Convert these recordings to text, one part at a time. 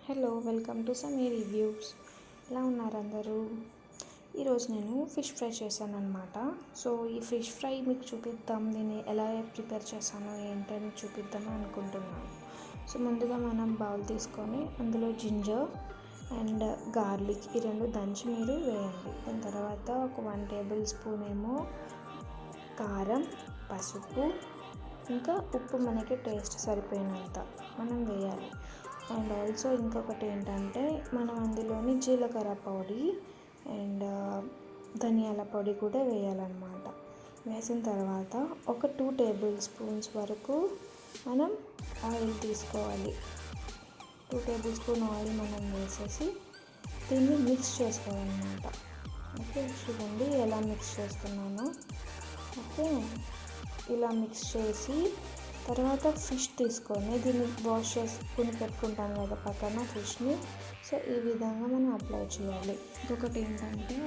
Hello, welcome to Sami reviews. ఎలా ఉన్నారు అందరూ? ఈరోజు నేను ఫిష్ ఫ్రై చేశాను అనమాట. సో ఈ ఫిష్ ఫ్రై మీకు చూపిద్దాం, దీన్ని ఎలా ప్రిపేర్ చేశాను ఏంటని చూపిద్దామని అనుకుంటున్నాను. సో ముందుగా మనం బౌల్ తీసుకొని అందులో జింజర్ అండ్ గార్లిక్ ఈ రెండు దంచి మీరు వేయండి. దాని తర్వాత ఒక 1 టేబుల్ స్పూన్ ఏమో కారం, పసుపు, ఇంకా ఉప్పు మనకి టేస్ట్ సరిపోయినంత మనం వేయాలి. అండ్ ఆల్సో ఇంకొకటి ఏంటంటే మనం అందులోని జీలకర్ర పొడి అండ్ ధనియాల పొడి కూడా వేయాలన్నమాట. వేసిన తర్వాత ఒక 2 టేబుల్ స్పూన్స్ వరకు మనం ఆయిల్ తీసుకోవాలి. 2 టేబుల్ స్పూన్ ఆయిల్ మనం వేసేసి దీన్ని మిక్స్ చేసుకోవాలన్నమాట. ఓకే, చూడండి ఎలా మిక్స్ చేస్తున్నానో. ఓకే, ఇలా మిక్స్ చేసి తర్వాత ఫిష్ తీసుకొని దీన్ని వాష్ చేసుకుని పెట్టుకుంటాం కదా పక్కన ఫిష్ని. సో ఈ విధంగా మనం అప్లై చేయాలి. ఇంకొకటి ఏంటంటే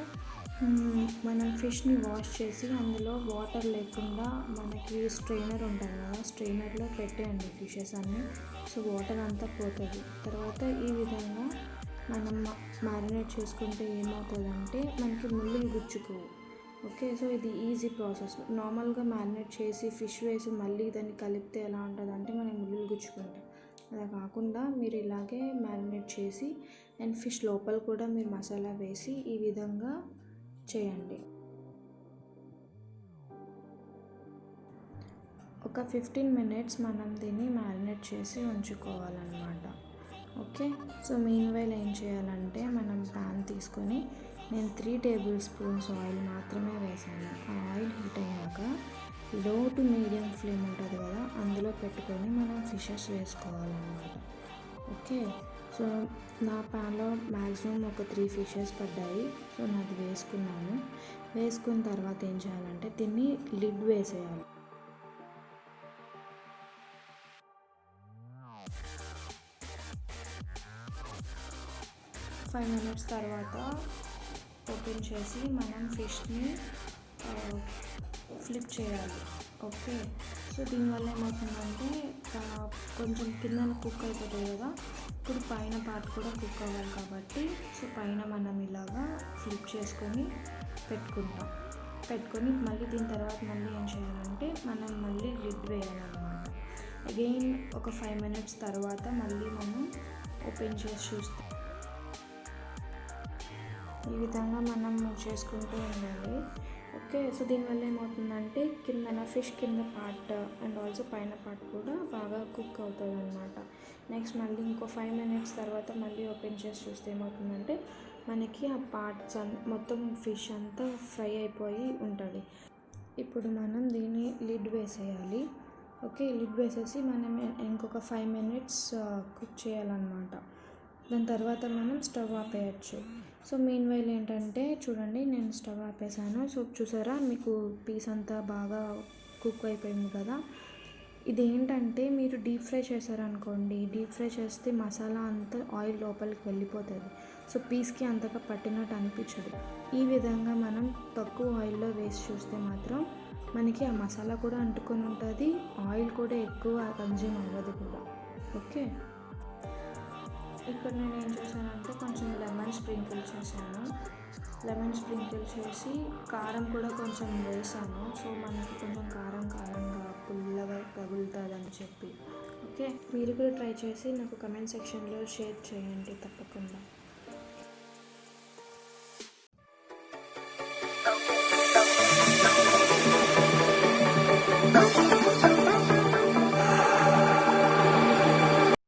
మనం ఫిష్ని వాష్ చేసి అందులో వాటర్ లేకుండా మనకి స్ట్రైనర్ ఉంటుంది కదా, స్ట్రైనర్లో పెట్టేయండి ఫిషెస్ అన్నీ. సో వాటర్ అంతా పోతుంది. తర్వాత ఈ విధంగా మనం మ్యారినేట్ చేసుకుంటే ఏమవుతుందంటే మనకి ముళ్ళులు గుచ్చుకోవు. ఓకే, సో ఇది ఈజీ ప్రాసెస్. నార్మల్గా మ్యారినేట్ చేసి ఫిష్ వేసి మళ్ళీ దాన్ని కలిపితే ఎలా ఉంటుందంటే మనం ముళ్ళు గుచ్చుకుంటాం. అలా కాకుండా మీరు ఇలాగే మ్యారినేట్ చేసి అండ్ ఫిష్ లోపల కూడా మీరు మసాలా వేసి ఈ విధంగా చేయండి. ఒక 15 మినిట్స్ మనం దీన్ని మ్యారినేట్ చేసి ఉంచుకోవాలన్నమాట. ఓకే, సో మెయిన్ వైల్ ఏం చేయాలంటే మనం ప్యాన్ తీసుకొని నేను 3 టేబుల్ స్పూన్స్ ఆయిల్ మాత్రమే వేసాను. ఆ ఆయిల్ హీట్ అయ్యాక లో టు మీడియం ఫ్లేమ్ ఉంటుంది కదా, అందులో పెట్టుకొని మనం ఫిషెస్ వేసుకోవాలన్నమాట. ఓకే, సో నా ప్యాన్లో మ్యాక్సిమం ఒక 3 ఫిషెస్ పడ్డాయి. సో నాది వేసుకున్నాను. వేసుకున్న తర్వాత ఏం చేయాలంటే దీన్ని లిడ్ వేసేయాలి. 5 మినిట్స్ తర్వాత ఓపెన్ చేసి మనం ఫిష్ని ఫ్లిప్ చేయాలి. ఓకే, సో దీనివల్ల ఏమవుతుందంటే కొంచెం కింద కుక్ అయిపోతుంది కదా, ఇప్పుడు పైన పార్ట్ కూడా కుక్ అవ్వాలి కాబట్టి సో పైన మనం ఇలాగా ఫ్లిప్ చేసుకొని పెట్టుకొని మళ్ళీ దీని తర్వాత మళ్ళీ ఏం చేయాలంటే మనం మళ్ళీ లిడ్ వేయాలన్నమాట. అగైన్ ఒక 5 మినిట్స్ తర్వాత మళ్ళీ మనం ఓపెన్ చేసి చూస్తాం. ఈ విధంగా మనం చేసుకుంటూ ఉండాలి. ఓకే, సో దీనివల్ల ఏమవుతుందంటే ఫిష్ కింద పార్ట్ అండ్ ఆల్సో పైన పార్ట్ కూడా బాగా కుక్ అవుతుంది అనమాట. నెక్స్ట్ మళ్ళీ ఇంకో 5 మినిట్స్ తర్వాత మళ్ళీ ఓపెన్ చేసి చూస్తే ఏమవుతుందంటే మనకి ఆ పార్ట్స్ మొత్తం ఫిష్ అంతా ఫ్రై అయిపోయి ఉంటుంది. ఇప్పుడు మనం దీన్ని లిడ్ వేసేయాలి. ఓకే, లిడ్ వేసేసి మనం ఇంకొక 5 మినిట్స్ కుక్ చేయాలన్నమాట. దాని తర్వాత మనం స్టవ్ ఆపేయచ్చు. సో మెయిన్ వైల్ ఏంటంటే చూడండి, నేను స్టవ్ ఆపేసాను. సో చూసారా, మీకు పీస్ అంతా బాగా కుక్ అయిపోయింది కదా. ఇదేంటంటే మీరు డీప్ ఫ్రై చేశారనుకోండి, డీప్ ఫ్రై చేస్తే మసాలా అంతా ఆయిల్ లోపలికి వెళ్ళిపోతుంది. సో పీస్కి అంతగా పట్టినట్టు అనిపించదు. ఈ విధంగా మనం తక్కువ ఆయిల్లో వేసి చూస్తే మాత్రం మనకి ఆ మసాలా కూడా అంటుకొని ఉంటుంది, ఆయిల్ కూడా ఎక్కువ కన్జ్యూమ్ అవ్వదు కూడా. ఓకే, ఇక్కడ నేను ఏం చేశానంటే కొంచెం లెమన్ స్ప్రింకిల్ చేశాను. లెమన్ స్ప్రింకిల్ చేసి కారం కూడా కొంచెం వేసాను. సో మనకి కొంచెం కారంగా పుల్లగా తగులుతుందని చెప్పి. ఓకే, మీరు కూడా ట్రై చేసి నాకు కమెంట్ సెక్షన్లో షేర్ చేయండి తప్పకుండా.